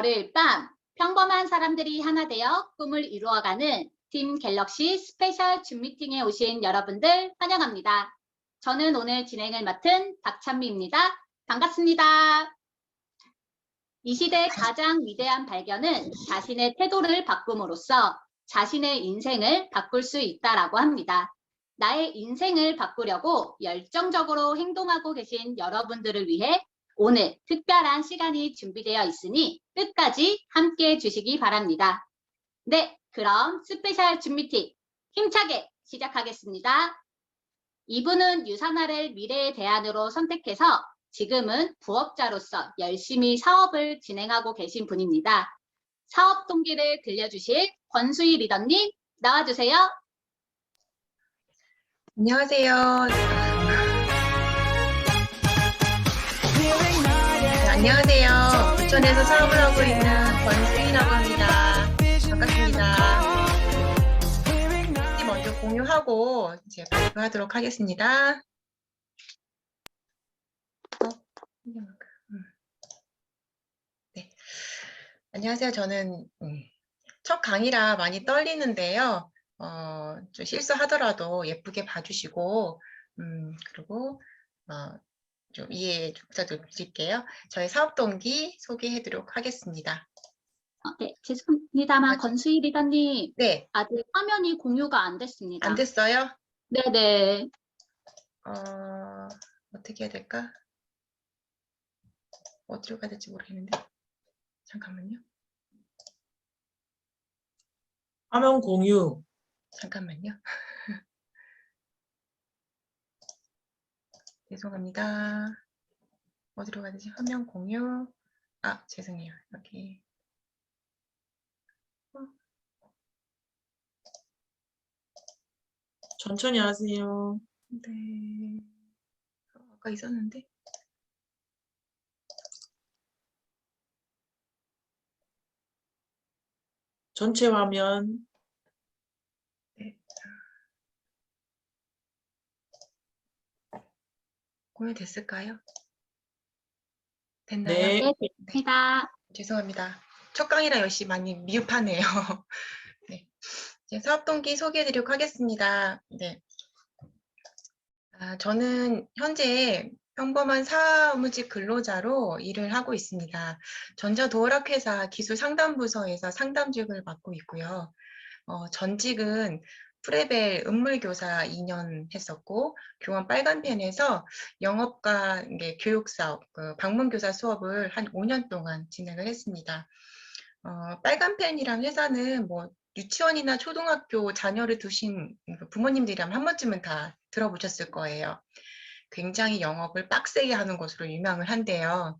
월요일 밤 평범한 사람들이 하나 되어 꿈을 이루어가는 팀 갤럭시 스페셜 줌 미팅에 오신 여러분들 환영합니다. 저는 오늘 진행을 맡은 박찬미입니다. 반갑습니다. 이 시대의 가장 위대한 발견은 자신의 태도를 바꿈으로써 자신의 인생을 바꿀 수 있다라고 합니다. 나의 인생을 바꾸려고 열정적으로 행동하고 계신 여러분들을 위해 오늘 특별한 시간이 준비되어 있으니 끝까지 함께해 주시기 바랍니다. 네, 그럼 스페셜 줌 미팅 힘차게 시작하겠습니다. 이분은 유산화를 미래의 대안으로 선택해서 지금은 부업자로서 열심히 사업을 진행하고 계신 분입니다. 사업 동기를 들려주실 권수희 리더님 나와주세요. 안녕하세요. 안녕하세요. 부천에서 사업을 하고 있는 권수희라고 합니다. 반갑습니다. 먼저 공유하고 이제 발표하도록 하겠습니다. 네. 안녕하세요. 저는 첫 강의라 많이 떨리는데요. 좀 실수하더라도 예쁘게 봐주시고 그리고 좀 이해 부탁드릴게요. 저희 사업 동기 소개해드리도록 하겠습니다. 네, 죄송합니다만 권수희 리더님 네. 아직 화면이 공유가 안 됐습니다. 안 됐어요? 네네. 어떻게 해야 될까? 어디로 가야 될지 모르겠는데. 잠깐만요. 화면 공유. 잠깐만요. 죄송합니다. 어디로 가야 되지? 화면 공유. 죄송해요. 여기. 천천히 하세요. 네. 아까 있었는데. 전체 화면. 네. 공유됐을까요? 됐나요? 네. 네, 됐습니다. 죄송합니다. 첫 강의라 역시 많이 미흡하네요. 네. 이제 사업 동기 소개해드리도록 하겠습니다. 네. 저는 현재 평범한 사무직 근로자로 일을 하고 있습니다. 전자도어락회사 기술상담부서에서 상담직을 맡고 있고요. 전직은 프레벨 은물교사 2년 했었고 교원 빨간펜에서 영업과 교육사업, 방문교사 수업을 한 5년 동안 진행을 했습니다. 빨간펜이란 회사는 뭐 유치원이나 초등학교 자녀를 두신 부모님들이라면 한 번쯤은 다 들어보셨을 거예요. 굉장히 영업을 빡세게 하는 곳으로 유명을 한데요.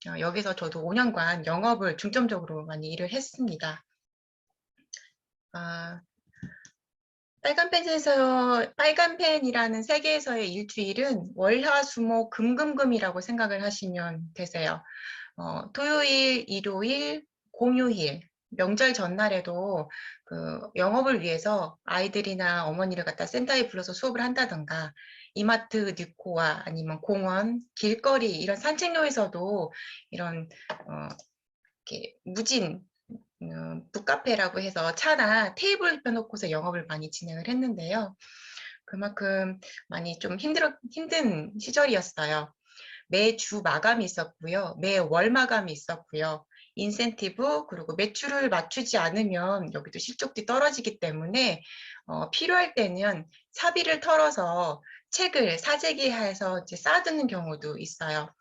여기서 저도 5년간 영업을 중점적으로 많이 일을 했습니다. 빨간펜이라는 세계에서의 일주일은 월화수목 금금금이라고 생각을 하시면 되세요. 토요일, 일요일, 공휴일, 명절 전날에도 영업을 위해서 아이들이나 어머니를 갖다 센터에 불러서 수업을 한다던가 이마트, 뉴코아 아니면 공원, 길거리 이런 산책로에서도 이런 이렇게 무진 북카페라고 해서 차나 테이블 펴놓고서 영업을 많이 진행을 했는데요. 그만큼 많이 좀 힘든 시절이었어요. 매주 마감이 있었고요. 매월 마감이 있었고요. 인센티브 그리고 매출을 맞추지 않으면 여기도 실적도 떨어지기 때문에 필요할 때는 사비를 털어서 책을 사재기해서 이제 쌓아두는 경우도 있어요.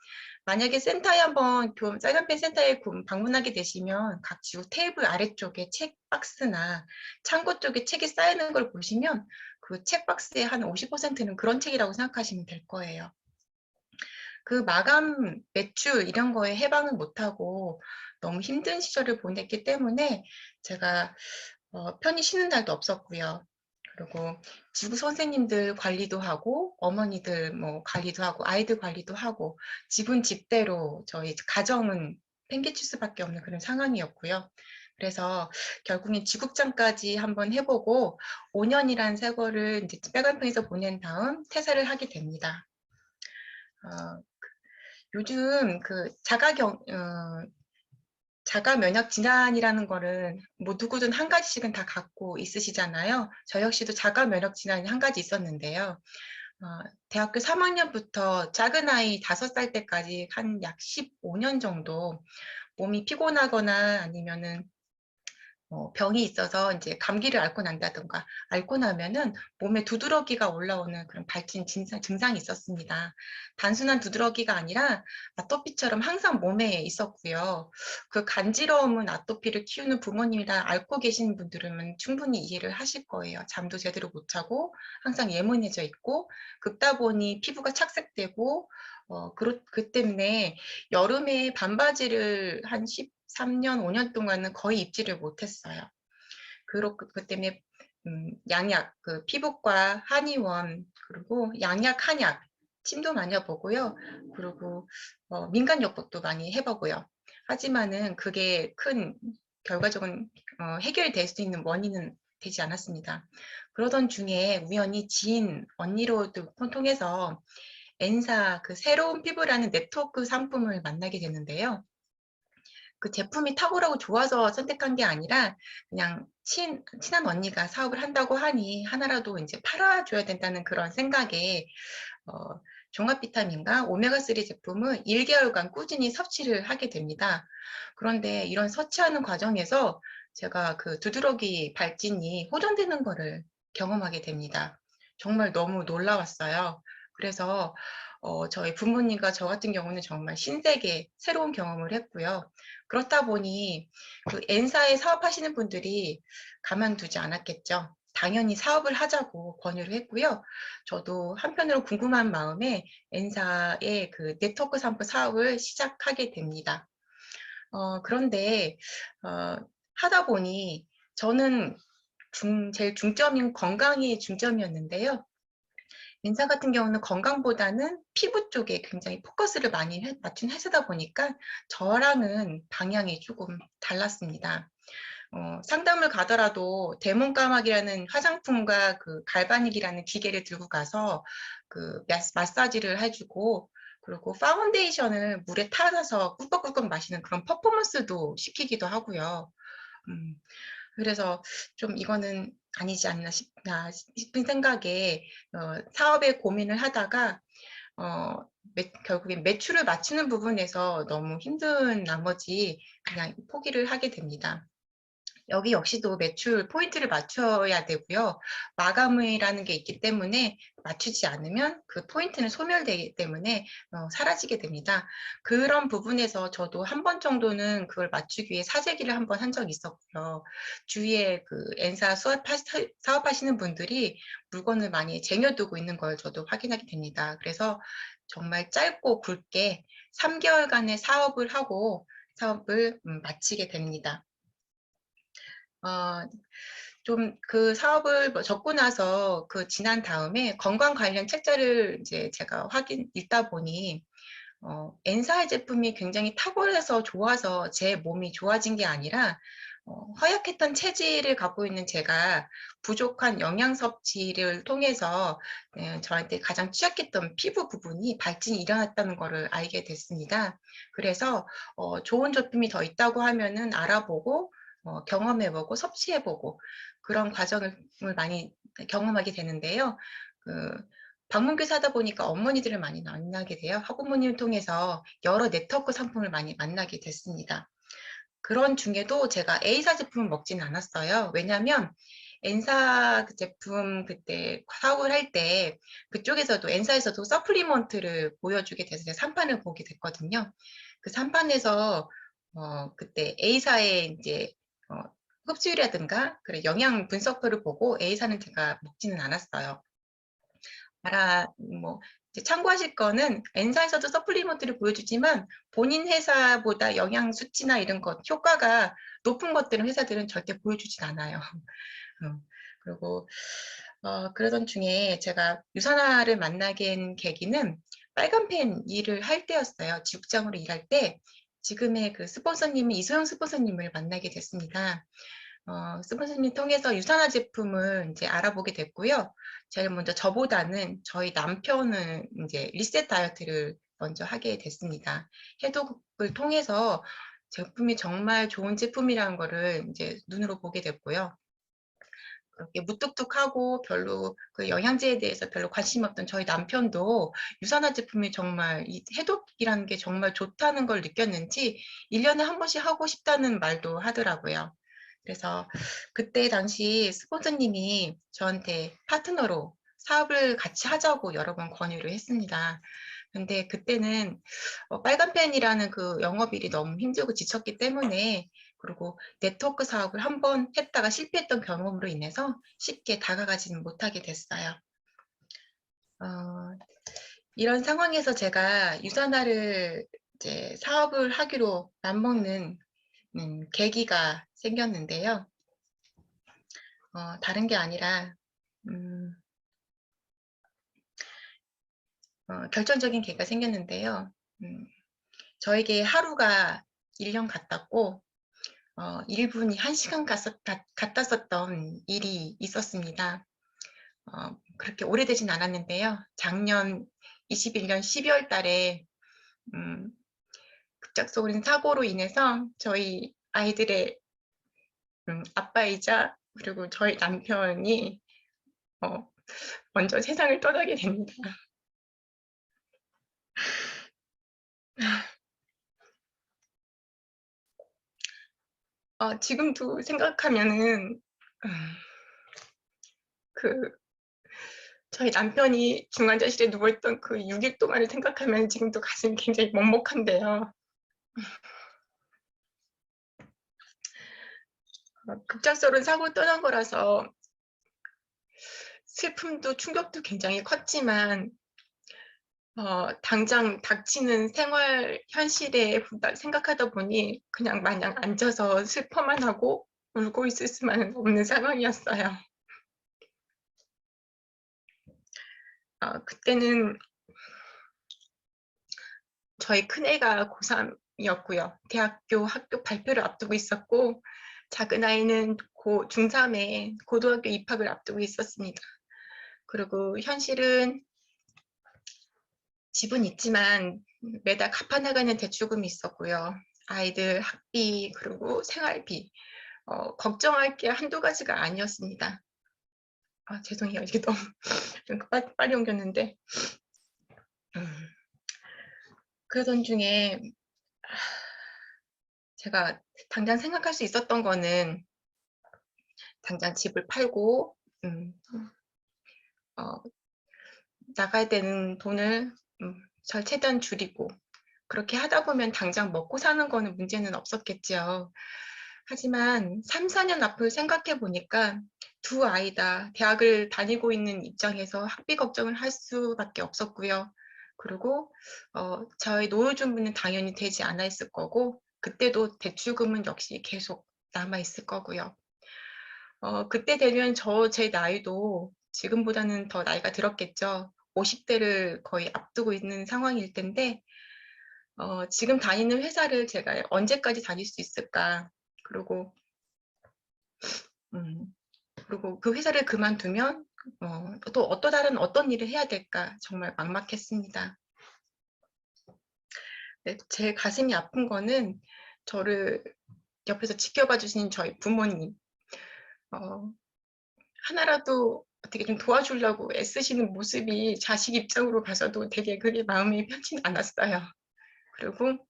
만약에 센터에 한번 빨간펜 센터에 방문하게 되시면 각 지구 테이블 아래쪽에 책 박스나 창고 쪽에 책이 쌓이는 걸 보시면 그 책 박스의 한 50%는 그런 책이라고 생각하시면 될 거예요. 그 마감 매출 이런 거에 해방을 못하고 너무 힘든 시절을 보냈기 때문에 제가 편히 쉬는 날도 없었고요. 그리고 지구 선생님들 관리도 하고 어머니들 뭐 관리도 하고 아이들 관리도 하고 집은 집대로 저희 가정은 팽개칠 수밖에 없는 그런 상황이었고요. 그래서 결국엔 지국장까지 한번 해보고 5년이란 세월을 이제 빨간펜에서 보낸 다음 퇴사를 하게 됩니다. 요즘 자가 면역 질환이라는 거는 뭐 누구든 한 가지씩은 다 갖고 있으시잖아요. 저 역시도 자가 면역 질환이 한 가지 있었는데요. 대학교 3학년부터 작은 아이 5살 때까지 한 약 15년 정도 몸이 피곤하거나 아니면은 병이 있어서 이제 감기를 앓고 난다든가 앓고 나면은 몸에 두드러기가 올라오는 그런 발진 증상이 있었습니다. 단순한 두드러기가 아니라 아토피처럼 항상 몸에 있었고요. 그 간지러움은 아토피를 키우는 부모님이나 앓고 계신 분들은 충분히 이해를 하실 거예요. 잠도 제대로 못 자고 항상 예민해져 있고 긁다 보니 피부가 착색되고 그 때문에 여름에 반바지를 한 13년, 5년 동안은 거의 입지를 못했어요. 그 때문에 양약, 그 피부과 한의원, 그리고 양약, 한약, 침도 많이 해보고요. 그리고 민간요법도 많이 해보고요. 하지만은 그게 큰 결과적인 해결될 수 있는 원인은 되지 않았습니다. 그러던 중에 우연히 지인 언니로 통해서 엔사 그 새로운 피부라는 네트워크 상품을 만나게 됐는데요. 그 제품이 탁월하고 좋아서 선택한 게 아니라 그냥 친한 언니가 사업을 한다고 하니 하나라도 이제 팔아줘야 된다는 그런 생각에 종합 비타민과 오메가3 제품을 1개월간 꾸준히 섭취를 하게 됩니다. 그런데 이런 섭취하는 과정에서 제가 그 두드러기 발진이 호전되는 거를 경험하게 됩니다. 정말 너무 놀라웠어요. 그래서 저희 부모님과 저 같은 경우는 정말 신세계 새로운 경험을 했고요. 그렇다 보니 그 N사에 사업하시는 분들이 가만두지 않았겠죠. 당연히 사업을 하자고 권유를 했고요. 저도 한편으로 궁금한 마음에 N사의 그 네트워크 상품 사업을 시작하게 됩니다. 그런데 하다 보니 저는 제일 중점인 건강이 중점이었는데요. 인사 같은 경우는 건강보다는 피부 쪽에 굉장히 포커스를 많이 맞춘 회사다 보니까 저랑은 방향이 조금 달랐습니다. 상담을 가더라도 데몬 까마귀라는 화장품과 그 갈바닉이라는 기계를 들고 가서 그 마사지를 해주고 그리고 파운데이션을 물에 타서 꿀꺽꿀꺽 마시는 그런 퍼포먼스도 시키기도 하고요. 그래서 좀 이거는 아니지 않나 싶은 생각에 사업에 고민을 하다가 결국엔 매출을 맞추는 부분에서 너무 힘든 나머지 그냥 포기를 하게 됩니다. 여기 역시도 매출 포인트를 맞춰야 되고요. 마감이라는 게 있기 때문에 맞추지 않으면 그 포인트는 소멸되기 때문에 사라지게 됩니다. 그런 부분에서 저도 한 번 정도는 그걸 맞추기 위해 사재기를 한 번 한 적이 있었고요. 주위에 그 N사 사업하시는 분들이 물건을 많이 쟁여두고 있는 걸 저도 확인하게 됩니다. 그래서 정말 짧고 굵게 3개월간의 사업을 하고 사업을 마치게 됩니다. 좀 그 사업을 접고 나서 그 지난 다음에 건강 관련 책자를 이제 제가 읽다 보니 N사의 제품이 굉장히 탁월해서 좋아서 제 몸이 좋아진 게 아니라 허약했던 체질을 갖고 있는 제가 부족한 영양 섭취를 통해서 저한테 가장 취약했던 피부 부분이 발진이 일어났다는 것을 알게 됐습니다. 그래서 좋은 제품이 더 있다고 하면은 알아보고 경험해보고 섭취해보고 그런 과정을 많이 경험하게 되는데요. 방문교사다 보니까 어머니들을 많이 만나게 돼요. 학부모님을 통해서 여러 네트워크 상품을 많이 만나게 됐습니다. 그런 중에도 제가 A사 제품을 먹지는 않았어요. 왜냐하면 N사 제품 그때 사업을 할 때 그쪽에서도 N사에서도 서플리먼트를 보여주게 돼서 제가 3판을 보게 됐거든요. 그 3판에서 그때 A사의 이제 흡수율이라든가 그래 영양 분석표를 보고 A사는 제가 먹지는 않았어요. 뭐 참고하실 거는 N사에서도 서플리먼트를 보여주지만 본인 회사보다 영양 수치나 이런 것 효과가 높은 것들은 회사들은 절대 보여주진 않아요. 그리고 그러던 중에 제가 유산화를 만나게 된 계기는 빨간펜 일을 할 때였어요. 지국장으로 일할 때 지금의 그 스폰서님은 이소영 스폰서님을 만나게 됐습니다. 스폰서님 통해서 유산화 제품을 이제 알아보게 됐고요. 제일 먼저 저보다는 저희 남편은 이제 리셋 다이어트를 먼저 하게 됐습니다. 해독을 통해서 제품이 정말 좋은 제품이라는 거를 이제 눈으로 보게 됐고요. 그렇게 무뚝뚝하고 별로 그 영양제에 대해서 별로 관심이 없던 저희 남편도 유산화 제품이 정말 이 해독이라는 게 정말 좋다는 걸 느꼈는지 1년에 한 번씩 하고 싶다는 말도 하더라고요. 그래서 그때 당시 스폰서님이 저한테 파트너로 사업을 같이 하자고 여러 번 권유를 했습니다. 근데 그때는 빨간펜이라는 그 영업일이 너무 힘들고 지쳤기 때문에, 그리고 네트워크 사업을 한 번 했다가 실패했던 경험으로 인해서 쉽게 다가가지는 못하게 됐어요. 이런 상황에서 제가 유산화를 이제 사업을 하기로 맘먹는 계기가 생겼는데요. 다른 게 아니라 결정적인 계기가 생겼는데요. 저에게 하루가 1년 같았고 1분이 1시간 같았었던 일이 있었습니다. 그렇게 오래되진 않았는데요. 작년 21년 12월 달에 급작스러운 사고로 인해서 저희 아이들의 아빠이자 그리고 저희 남편이 먼저 세상을 떠나게 됩니다. 지금도 생각하면은 저희 남편이 중환자실에 누워있던 그 6일 동안을 생각하면 지금도 가슴이 굉장히 먹먹한데요. 급작스러운 사고를 떠난 거라서 슬픔도 충격도 굉장히 컸지만 당장 닥치는 생활 현실에 생각하다 보니 그냥 마냥 앉아서 슬퍼만 하고 울고 있을 수만은 없는 상황이었어요. 그때는 저희 큰애가 고3이었고요. 대학교 학교 발표를 앞두고 있었고, 작은 아이는 중3에 고등학교 입학을 앞두고 있었습니다. 그리고 현실은 집은 있지만 매달 갚아나가는 대출금이 있었고요. 아이들 학비 그리고 생활비, 걱정할 게 한두 가지가 아니었습니다. 죄송해요. 이게 너무 빨리 옮겼는데. 그러던 중에 제가 당장 생각할 수 있었던 거는 당장 집을 팔고 나가야 되는 돈을 최대한 줄이고, 그렇게 하다 보면 당장 먹고 사는 거는 문제는 없었겠죠. 하지만 3, 4년 앞을 생각해 보니까 두 아이 다 대학을 다니고 있는 입장에서 학비 걱정을 할 수밖에 없었고요. 그리고 저희 노후준비는 당연히 되지 않아 있을 거고, 그때도 대출금은 역시 계속 남아 있을 거고요. 그때 되면 제 나이도 지금보다는 더 나이가 들었겠죠. 50대를 거의 앞두고 있는 상황일 텐데, 지금 다니는 회사를 제가 언제까지 다닐 수 있을까? 그리고 그 회사를 그만두면 또 다른 어떤 일을 해야 될까? 정말 막막했습니다. 네, 제 가슴이 아픈 거는 저를 옆에서 지켜봐 주신 저희 부모님, 하나라도 어떻게 좀 도와주려고 애쓰시는 모습이 자식 입장으로 봐서도 되게 그게 마음이 편치 않았어요. 그리고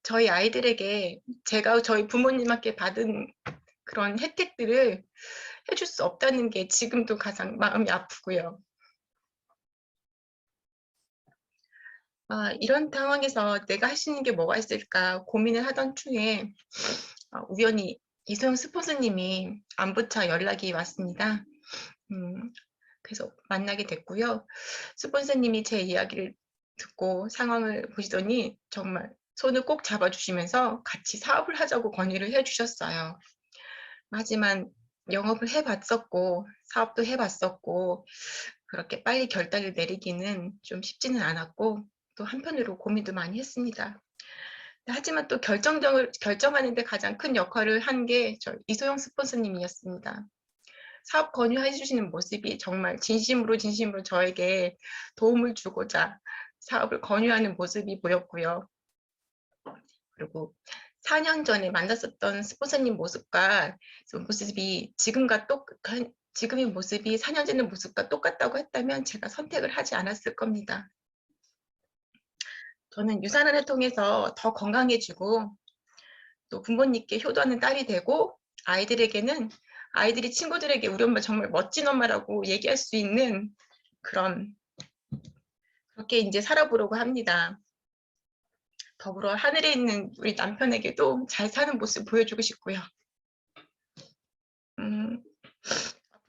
저희 아이들에게 제가 저희 부모님께 받은 그런 혜택들을 해줄 수 없다는 게 지금도 가장 마음이 아프고요. 이런 상황에서 내가 할 수 있는 게 뭐가 있을까 고민을 하던 중에 우연히 이소영 스폰서님이 안부차 연락이 왔습니다. 그래서 만나게 됐고요. 스폰서님이 제 이야기를 듣고 상황을 보시더니 정말 손을 꼭 잡아주시면서 같이 사업을 하자고 권유를 해주셨어요. 하지만 영업을 해봤었고 사업도 해봤었고 그렇게 빨리 결단을 내리기는 좀 쉽지는 않았고, 또 한편으로 고민도 많이 했습니다. 하지만 또 결정하는 데 가장 큰 역할을 한 게 이소영 스폰서님이었습니다. 사업 권유해 주시는 모습이 정말 진심으로 저에게 도움을 주고자 사업을 권유하는 모습이 보였고요. 그리고 4년 전에 만났었던 스폰서님 모습과 모습이 지금의 모습이 4년 전의 모습과 똑같다고 했다면 제가 선택을 하지 않았을 겁니다. 저는 유산을 통해서 더 건강해지고 또 부모님께 효도하는 딸이 되고 아이들이 친구들에게 우리 엄마 정말 멋진 엄마라고 얘기할 수 있는 그렇게 이제 살아보려고 합니다. 더불어 하늘에 있는 우리 남편에게도 잘 사는 모습 보여주고 싶고요. 앞으로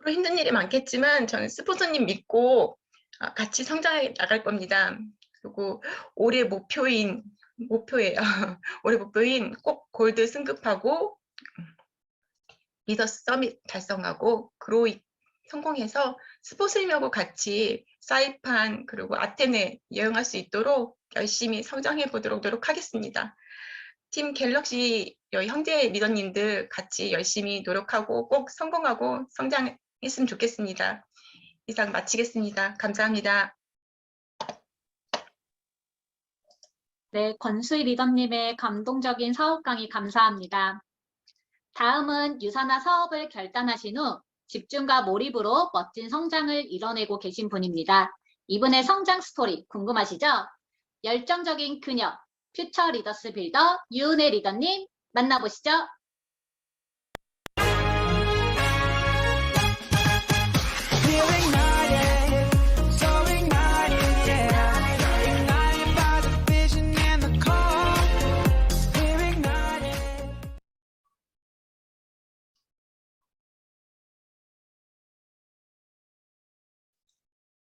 힘든 일이 많겠지만 저는 스폰서님 믿고 같이 성장해 나갈 겁니다. 그리고 올해 목표예요. 올해 목표인 꼭 골드 승급하고 리더스 서밋 달성하고 그로이 성공해서 스폰서님하고 같이 사이판 그리고 아테네 여행할 수 있도록 열심히 성장해 보도록 노력하겠습니다. 팀 갤럭시 형제 리더님들 같이 열심히 노력하고 꼭 성공하고 성장했으면 좋겠습니다. 이상 마치겠습니다. 감사합니다. 네, 권수희 리더님의 감동적인 사업 강의 감사합니다. 다음은 유산화 사업을 결단하신 후 집중과 몰입으로 멋진 성장을 이뤄내고 계신 분입니다. 이분의 성장 스토리 궁금하시죠? 열정적인 그녀, 퓨처 리더스 빌더 유은혜 리더님 만나보시죠.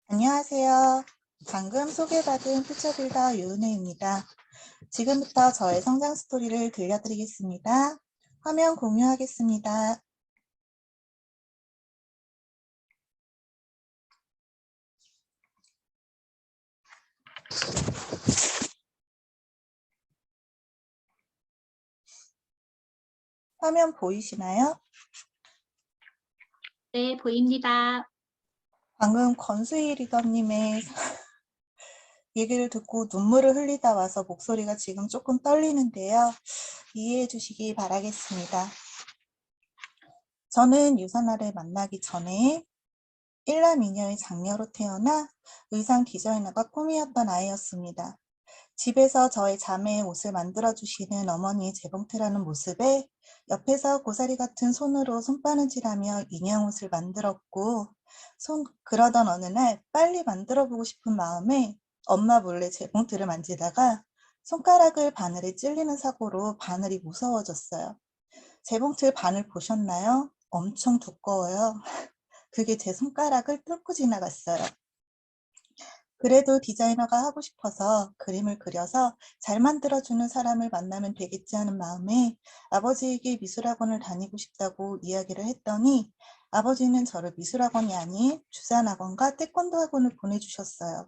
안녕하세요. 방금 소개받은 퓨처빌더 유은혜입니다. 지금부터 저의 성장 스토리를 들려드리겠습니다. 화면 공유하겠습니다. 화면 보이시나요? 네, 보입니다. 방금 권수희 리더님의 얘기를 듣고 눈물을 흘리다 와서 목소리가 지금 조금 떨리는데요. 이해해 주시기 바라겠습니다. 저는 유산화를 만나기 전에 일남이녀의 장녀로 태어나 의상 디자이너가 꿈이었던 아이였습니다. 집에서 저의 자매의 옷을 만들어주시는 어머니의 재봉틀하는 모습에 옆에서 고사리 같은 손으로 손바느질하며 인형 옷을 만들었고 그러던 어느 날 빨리 만들어보고 싶은 마음에 엄마 몰래 재봉틀을 만지다가 손가락을 바늘에 찔리는 사고로 바늘이 무서워졌어요. 재봉틀 바늘 보셨나요? 엄청 두꺼워요. 그게 제 손가락을 뚫고 지나갔어요. 그래도 디자이너가 하고 싶어서 그림을 그려서 잘 만들어주는 사람을 만나면 되겠지 하는 마음에 아버지에게 미술학원을 다니고 싶다고 이야기를 했더니 아버지는 저를 미술학원이 아닌 주산학원과 태권도 학원을 보내주셨어요.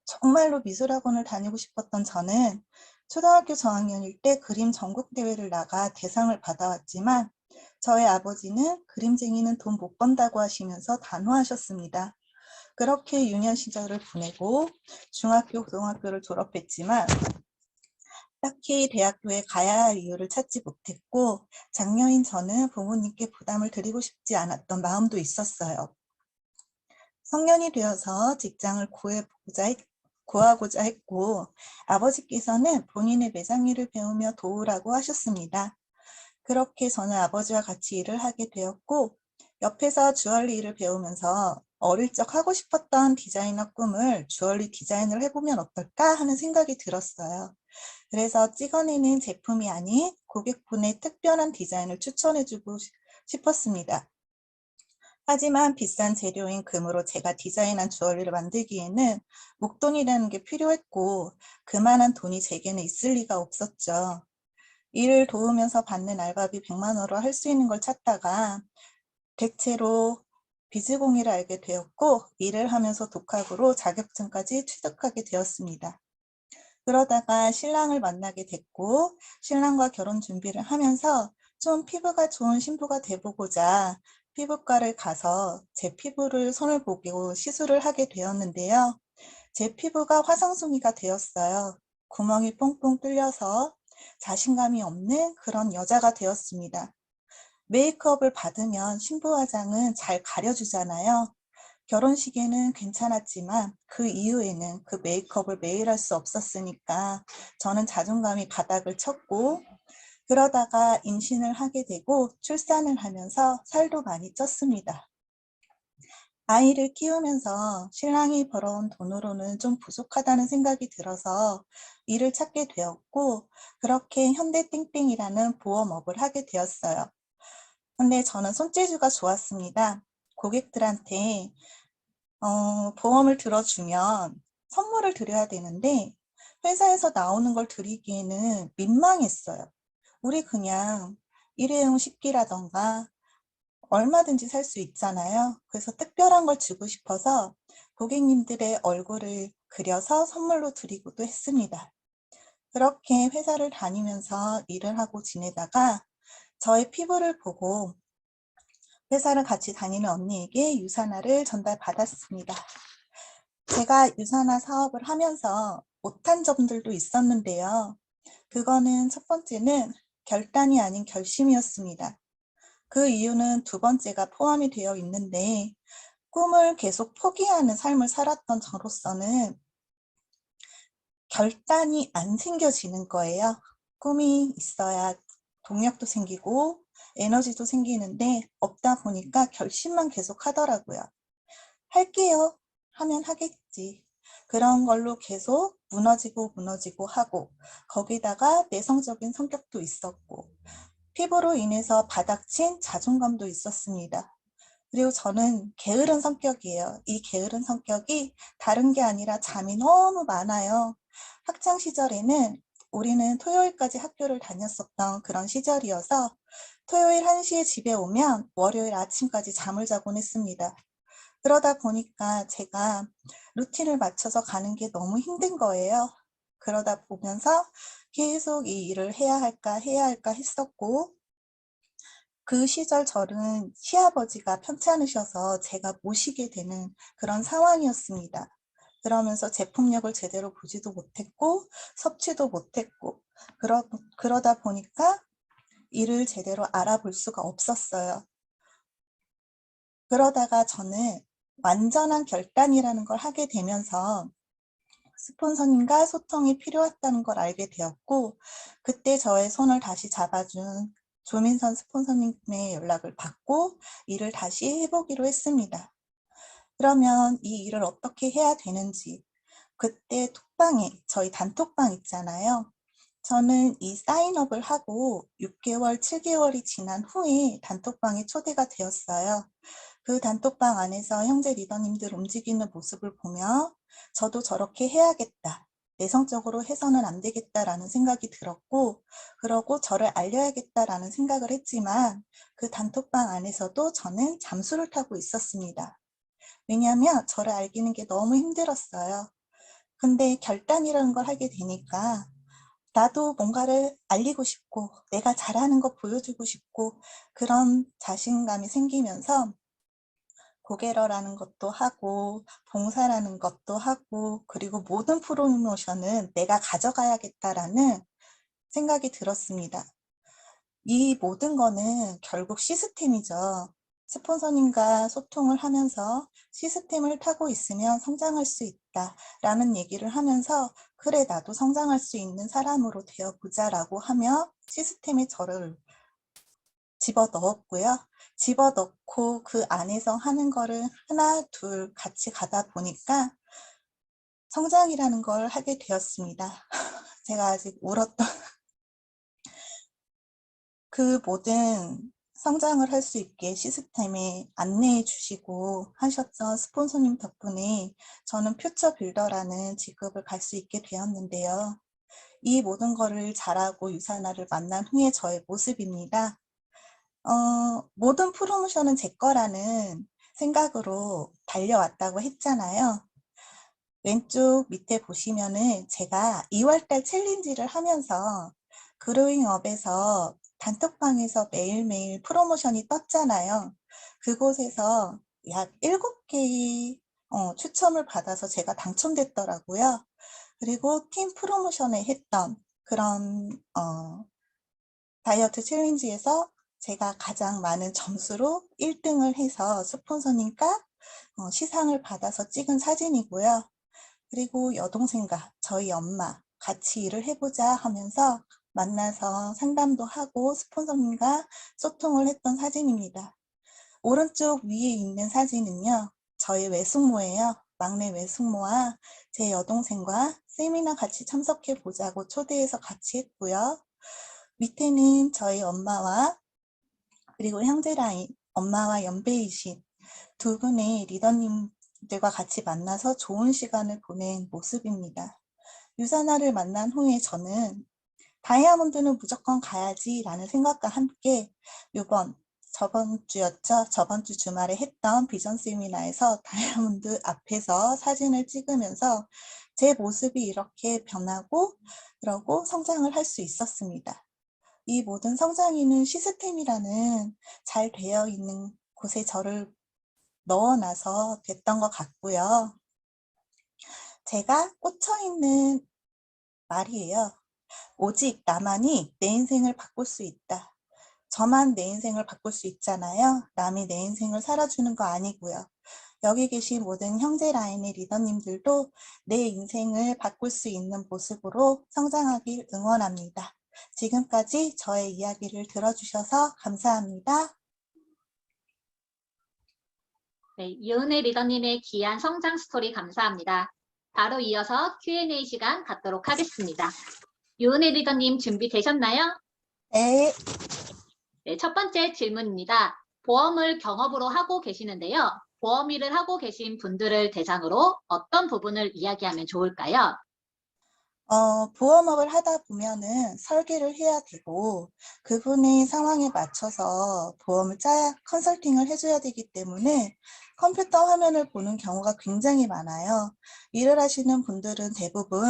정말로 미술학원을 다니고 싶었던 저는 초등학교 저학년일 때 그림 전국대회를 나가 대상을 받아왔지만 저의 아버지는 그림쟁이는 돈 못 번다고 하시면서 단호하셨습니다. 그렇게 유년 시절을 보내고 중학교, 고등학교를 졸업했지만 딱히 대학교에 가야 할 이유를 찾지 못했고 장녀인 저는 부모님께 부담을 드리고 싶지 않았던 마음도 있었어요. 성년이 되어서 직장을 구하고자 했고 아버지께서는 본인의 매장 일을 배우며 도우라고 하셨습니다. 그렇게 저는 아버지와 같이 일을 하게 되었고 옆에서 주얼리 일을 배우면서 어릴 적 하고 싶었던 디자이너 꿈을 주얼리 디자인을 해보면 어떨까 하는 생각이 들었어요. 그래서 찍어내는 제품이 아닌 고객분의 특별한 디자인을 추천해주고 싶었습니다. 하지만 비싼 재료인 금으로 제가 디자인한 주얼리를 만들기에는 목돈이라는 게 필요했고 그만한 돈이 제게는 있을 리가 없었죠. 일을 도우면서 받는 알바비 100만 원으로 할 수 있는 걸 찾다가 대체로 비즈공예를 알게 되었고 일을 하면서 독학으로 자격증까지 취득하게 되었습니다. 그러다가 신랑을 만나게 됐고 신랑과 결혼 준비를 하면서 좀 피부가 좋은 신부가 돼보고자 피부과를 가서 제 피부를 손을 보고 시술을 하게 되었는데요. 제 피부가 화상송이가 되었어요. 구멍이 뽕뽕 뚫려서 자신감이 없는 그런 여자가 되었습니다. 메이크업을 받으면 신부화장은 잘 가려주잖아요. 결혼식에는 괜찮았지만 그 이후에는 그 메이크업을 매일 할 수 없었으니까 저는 자존감이 바닥을 쳤고, 그러다가 임신을 하게 되고 출산을 하면서 살도 많이 쪘습니다. 아이를 키우면서 신랑이 벌어온 돈으로는 좀 부족하다는 생각이 들어서 일을 찾게 되었고, 그렇게 현대땡땡이라는 보험업을 하게 되었어요. 근데 저는 손재주가 좋았습니다. 고객들한테 보험을 들어주면 선물을 드려야 되는데 회사에서 나오는 걸 드리기에는 민망했어요. 우리 그냥 일회용 식기라던가 얼마든지 살 수 있잖아요. 그래서 특별한 걸 주고 싶어서 고객님들의 얼굴을 그려서 선물로 드리고도 했습니다. 그렇게 회사를 다니면서 일을 하고 지내다가 저의 피부를 보고 회사를 같이 다니는 언니에게 유산화를 전달받았습니다. 제가 유산화 사업을 하면서 못한 점들도 있었는데요. 그거는 첫 번째는 결단이 아닌 결심이었습니다. 그 이유는 두 번째가 포함이 되어 있는데, 꿈을 계속 포기하는 삶을 살았던 저로서는 결단이 안 생겨지는 거예요. 꿈이 있어야 동력도 생기고 에너지도 생기는데 없다 보니까 결심만 계속 하더라고요. 할게요 하면 하겠지. 그런 걸로 계속 무너지고 하고, 거기다가 내성적인 성격도 있었고 피부로 인해서 바닥친 자존감도 있었습니다. 그리고 저는 게으른 성격이에요. 이 게으른 성격이 다른 게 아니라 잠이 너무 많아요. 학창 시절에는 우리는 토요일까지 학교를 다녔었던 그런 시절이어서 토요일 1시에 집에 오면 월요일 아침까지 잠을 자곤 했습니다. 그러다 보니까 제가 루틴을 맞춰서 가는 게 너무 힘든 거예요. 그러다 보면서 계속 이 일을 해야 할까 했었고, 그 시절 저는 시아버지가 편찮으셔서 제가 모시게 되는 그런 상황이었습니다. 그러면서 제품력을 제대로 보지도 못했고 섭취도 못했고, 그러다 보니까 일을 제대로 알아볼 수가 없었어요. 그러다가 저는 완전한 결단이라는 걸 하게 되면서 스폰서님과 소통이 필요했다는 걸 알게 되었고, 그때 저의 손을 다시 잡아준 조민선 스폰서님의 연락을 받고 일을 다시 해보기로 했습니다. 그러면 이 일을 어떻게 해야 되는지, 그때 톡방에 저희 단톡방 있잖아요. 저는 이 사인업을 하고 6개월, 7개월이 지난 후에 단톡방에 초대가 되었어요. 그 단톡방 안에서 형제 리더님들 움직이는 모습을 보며 저도 저렇게 해야겠다, 내성적으로 해서는 안 되겠다라는 생각이 들었고, 그러고 저를 알려야겠다라는 생각을 했지만 그 단톡방 안에서도 저는 잠수를 타고 있었습니다. 왜냐하면 저를 알기는 게 너무 힘들었어요. 근데 결단이라는 걸 하게 되니까 나도 뭔가를 알리고 싶고 내가 잘하는 거 보여주고 싶고 그런 자신감이 생기면서 고개러라는 것도 하고 봉사라는 것도 하고, 그리고 모든 프로모션은 내가 가져가야겠다라는 생각이 들었습니다. 이 모든 거는 결국 시스템이죠. 스폰서님과 소통을 하면서 시스템을 타고 있으면 성장할 수 있다라는 얘기를 하면서, 그래 나도 성장할 수 있는 사람으로 되어보자라고 하며 시스템에 저를 집어넣었고요. 집어넣고 그 안에서 하는 거를 하나 둘 같이 가다 보니까 성장이라는 걸 하게 되었습니다. 제가 아직 울었던 그 모든 성장을 할 수 있게 시스템에 안내해 주시고 하셨던 스폰서님 덕분에 저는 퓨처 빌더라는 직급을 갈 수 있게 되었는데요. 이 모든 거를 잘하고 유산화를 만난 후에 저의 모습입니다. 모든 프로모션은 제 거라는 생각으로 달려왔다고 했잖아요. 왼쪽 밑에 보시면은 제가 2월달 챌린지를 하면서 그로잉업에서 단톡방에서 매일매일 프로모션이 떴잖아요. 그곳에서 약 7개의 추첨을 받아서 제가 당첨됐더라고요. 그리고 팀 프로모션에 했던 그런 다이어트 챌린지에서 제가 가장 많은 점수로 1등을 해서 스폰서님과 시상을 받아서 찍은 사진이고요. 그리고 여동생과 저희 엄마 같이 일을 해보자 하면서 만나서 상담도 하고 스폰서님과 소통을 했던 사진입니다. 오른쪽 위에 있는 사진은요, 저희 외숙모예요. 막내 외숙모와 제 여동생과 세미나 같이 참석해 보자고 초대해서 같이 했고요. 밑에는 저희 엄마와 그리고 형제라인, 엄마와 연배이신 두 분의 리더님들과 같이 만나서 좋은 시간을 보낸 모습입니다. 유사나를 만난 후에 저는 다이아몬드는 무조건 가야지 라는 생각과 함께 저번 주였죠. 저번 주 주말에 했던 비전 세미나에서 다이아몬드 앞에서 사진을 찍으면서 제 모습이 이렇게 변하고 그러고 성장을 할 수 있었습니다. 이 모든 성장에는 시스템이라는 잘 되어 있는 곳에 저를 넣어놔서 됐던 것 같고요. 제가 꽂혀있는 말이에요. 오직 나만이 내 인생을 바꿀 수 있다. 저만 내 인생을 바꿀 수 있잖아요. 남이 내 인생을 살아주는 거 아니고요. 여기 계신 모든 형제 라인의 리더님들도 내 인생을 바꿀 수 있는 모습으로 성장하길 응원합니다. 지금까지 저의 이야기를 들어주셔서 감사합니다. 네, 이은혜 리더님의 귀한 성장 스토리 감사합니다. 바로 이어서 Q&A 시간 갖도록 하겠습니다. 이은혜 리더님 준비되셨나요? 네. 네, 첫 번째 질문입니다. 보험을 경업으로 하고 계시는데요. 보험 일을 하고 계신 분들을 대상으로 어떤 부분을 이야기하면 좋을까요? 보험업을 하다 보면은 설계를 해야 되고 그분의 상황에 맞춰서 보험을 컨설팅을 해줘야 되기 때문에 컴퓨터 화면을 보는 경우가 굉장히 많아요. 일을 하시는 분들은 대부분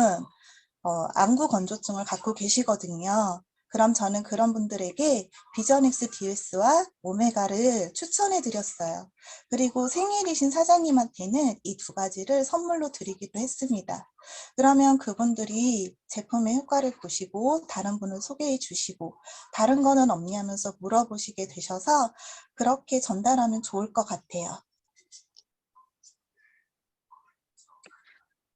안구 건조증을 갖고 계시거든요. 그럼 저는 그런 분들에게 비전엑스 DS와 오메가를 추천해 드렸어요. 그리고 생일이신 사장님한테는 이 두 가지를 선물로 드리기도 했습니다. 그러면 그분들이 제품의 효과를 보시고 다른 분을 소개해 주시고 다른 거는 없냐면서 물어보시게 되셔서 그렇게 전달하면 좋을 것 같아요.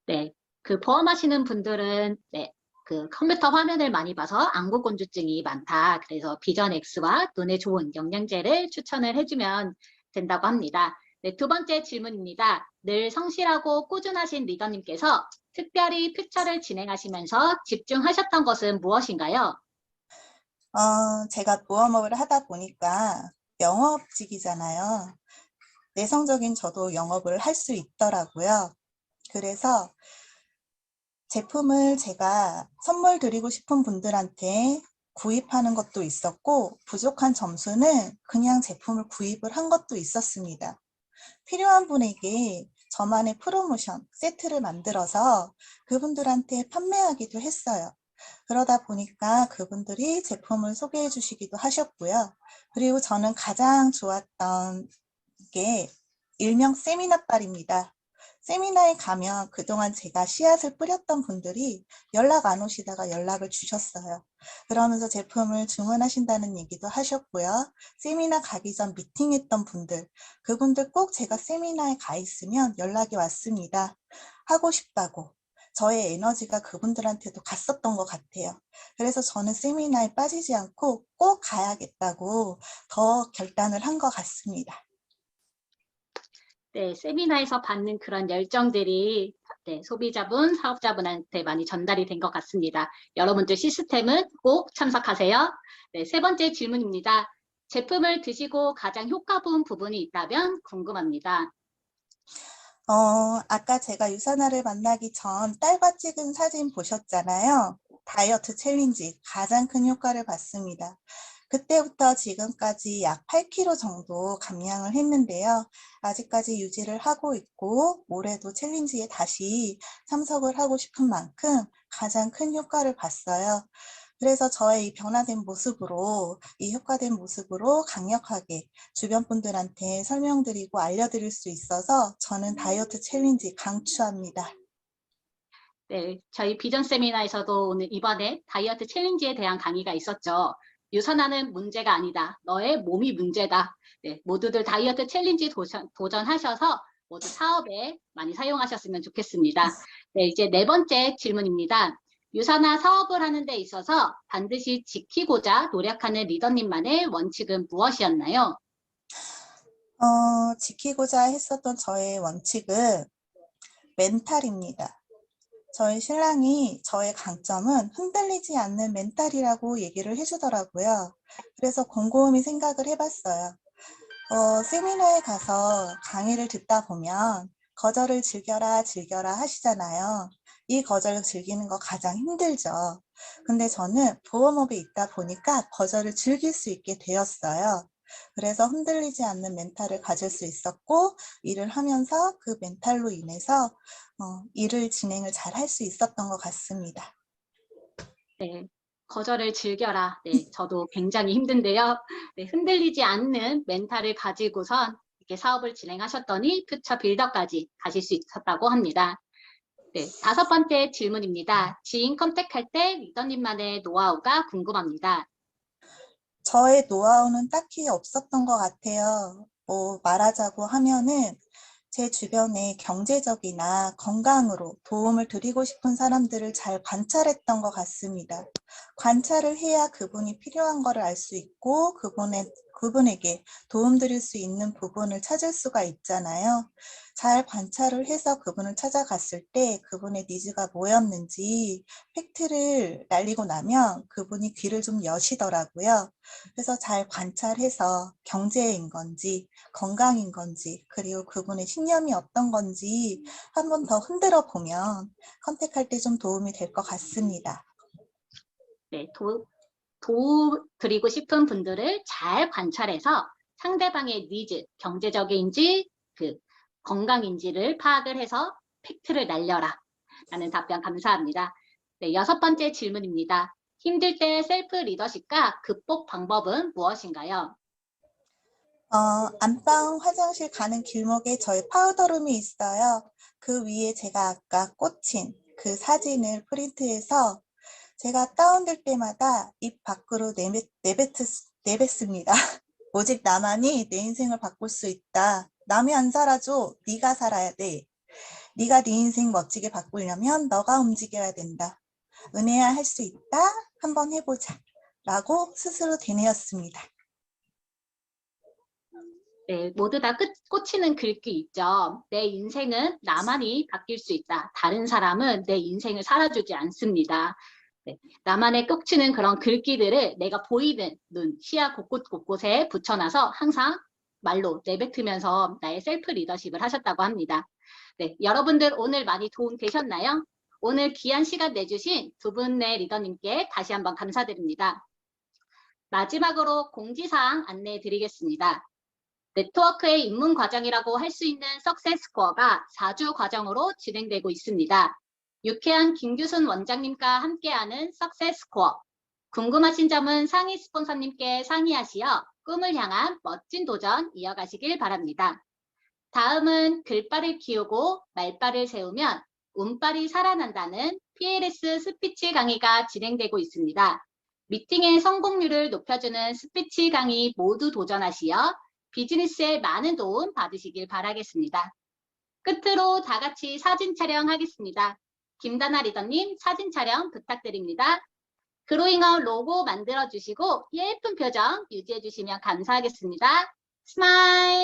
네, 그 보험하시는 분들은 네, 그 컴퓨터 화면을 많이 봐서 안구 건조증이 많다. 그래서 비전 X와 눈에 좋은 영양제를 추천을 해주면 된다고 합니다. 네, 두 번째 질문입니다. 늘 성실하고 꾸준하신 리더님께서 특별히 퓨처를 진행하시면서 집중하셨던 것은 무엇인가요? 제가 보험업을 하다 보니까 영업직이잖아요. 내성적인 저도 영업을 할 수 있더라고요. 그래서 제품을 제가 선물 드리고 싶은 분들한테 구입하는 것도 있었고 부족한 점수는 그냥 제품을 구입을 한 것도 있었습니다. 필요한 분에게 저만의 프로모션 세트를 만들어서 그분들한테 판매하기도 했어요. 그러다 보니까 그분들이 제품을 소개해 주시기도 하셨고요. 그리고 저는 가장 좋았던 게 일명 세미나빨입니다. 세미나에 가면 그동안 제가 씨앗을 뿌렸던 분들이 연락 안 오시다가 연락을 주셨어요. 그러면서 제품을 주문하신다는 얘기도 하셨고요. 세미나 가기 전 미팅했던 분들, 그분들 꼭 제가 세미나에 가 있으면 연락이 왔습니다. 하고 싶다고. 저의 에너지가 그분들한테도 갔었던 것 같아요. 그래서 저는 세미나에 빠지지 않고 꼭 가야겠다고 더 결단을 한 것 같습니다. 네, 세미나에서 받는 그런 열정들이 네, 소비자분, 사업자분한테 많이 전달이 된 것 같습니다. 여러분들 시스템은 꼭 참석하세요. 네, 세 번째 질문입니다. 제품을 드시고 가장 효과 본 부분이 있다면 궁금합니다. 아까 제가 유사나를 만나기 전 딸과 찍은 사진 보셨잖아요. 다이어트 챌린지 가장 큰 효과를 봤습니다. 그때부터 지금까지 약 8kg 정도 감량을 했는데요. 아직까지 유지를 하고 있고 올해도 챌린지에 다시 참석을 하고 싶은 만큼 가장 큰 효과를 봤어요. 그래서 저의 이 변화된 모습으로, 이 효과된 모습으로 강력하게 주변 분들한테 설명드리고 알려드릴 수 있어서 저는 다이어트 챌린지 강추합니다. 네, 저희 비전 세미나에서도 오늘 이번에 다이어트 챌린지에 대한 강의가 있었죠. 유산하는 문제가 아니다. 너의 몸이 문제다. 네, 모두들 다이어트 챌린지 도전하셔서 모두 사업에 많이 사용하셨으면 좋겠습니다. 네, 이제 네 번째 질문입니다. 유산화 사업을 하는 데 있어서 반드시 지키고자 노력하는 리더님만의 원칙은 무엇이었나요? 지키고자 했었던 저의 원칙은 멘탈입니다. 저희 신랑이 저의 강점은 흔들리지 않는 멘탈이라고 얘기를 해주더라고요. 그래서 곰곰이 생각을 해봤어요. 세미나에 가서 강의를 듣다 보면 거절을 즐겨라 하시잖아요. 이 거절을 즐기는 거 가장 힘들죠. 근데 저는 보험업에 있다 보니까 거절을 즐길 수 있게 되었어요. 그래서 흔들리지 않는 멘탈을 가질 수 있었고, 일을 하면서 그 멘탈로 인해서 일을 진행을 잘 할 수 있었던 것 같습니다. 네, 거절을 즐겨라. 네, 저도 굉장히 힘든데요. 네, 흔들리지 않는 멘탈을 가지고선 이렇게 사업을 진행하셨더니 퓨처 빌더까지 가실 수 있었다고 합니다. 네, 다섯 번째 질문입니다. 지인 컨택할 때 리더님만의 노하우가 궁금합니다. 저의 노하우는 딱히 없었던 것 같아요. 말하자고 하면은 제 주변에 경제적이나 건강으로 도움을 드리고 싶은 사람들을 잘 관찰했던 것 같습니다. 관찰을 해야 그분이 필요한 거를 알 수 있고 그분에게 도움 드릴 수 있는 부분을 찾을 수가 있잖아요. 잘 관찰을 해서 그분을 찾아갔을 때 그분의 니즈가 뭐였는지 팩트를 날리고 나면 그분이 귀를 좀 여시더라고요. 그래서 잘 관찰해서 경제인 건지 건강인 건지 그리고 그분의 신념이 어떤 건지 한 번 더 흔들어 보면 컨택할 때 좀 도움이 될 것 같습니다. 네, 도움 드리고 싶은 분들을 잘 관찰해서 상대방의 니즈, 경제적인지 건강인지를 파악을 해서 팩트를 날려라 라는 답변 감사합니다. 네, 여섯 번째 질문입니다. 힘들 때 셀프 리더십과 극복 방법은 무엇인가요? 안방 화장실 가는 길목에 저희 파우더룸이 있어요. 그 위에 제가 아까 꽂힌 그 사진을 프린트해서 제가 다운될 때마다 입 밖으로 내뱉습니다. 오직 나만이 내 인생을 바꿀 수 있다. 남이 안 살아줘. 네가 살아야 돼. 네가 네 인생 멋지게 바꾸려면 너가 움직여야 된다. 은혜야 할 수 있다. 한번 해보자. 라고 스스로 되뇌었습니다. 네, 모두 다 꽂히는 글귀 있죠. 내 인생은 나만이 바뀔 수 있다. 다른 사람은 내 인생을 살아주지 않습니다. 네, 나만의 꽂히는 그런 글귀들을 내가 보이는 눈, 시야 곳곳에 붙여놔서 항상 말로 내뱉으면서 나의 셀프 리더십을 하셨다고 합니다. 네, 여러분들 오늘 많이 도움 되셨나요? 오늘 귀한 시간 내주신 두 분의 리더님께 다시 한번 감사드립니다. 마지막으로 공지사항 안내해 드리겠습니다. 네트워크의 입문 과정이라고 할 수 있는 석세스코어가 4주 과정으로 진행되고 있습니다. 유쾌한 김규순 원장님과 함께하는 석세스코어. 궁금하신 점은 상위 스폰서님께 상의하시어 꿈을 향한 멋진 도전 이어가시길 바랍니다. 다음은 글발을 키우고 말발을 세우면 운발이 살아난다는 PLS 스피치 강의가 진행되고 있습니다. 미팅의 성공률을 높여주는 스피치 강의 모두 도전하시어 비즈니스에 많은 도움 받으시길 바라겠습니다. 끝으로 다 같이 사진 촬영하겠습니다. 김다나 리더님 사진 촬영 부탁드립니다. 그로잉아웃 로고 만들어주시고 예쁜 표정 유지해주시면 감사하겠습니다. 스마일!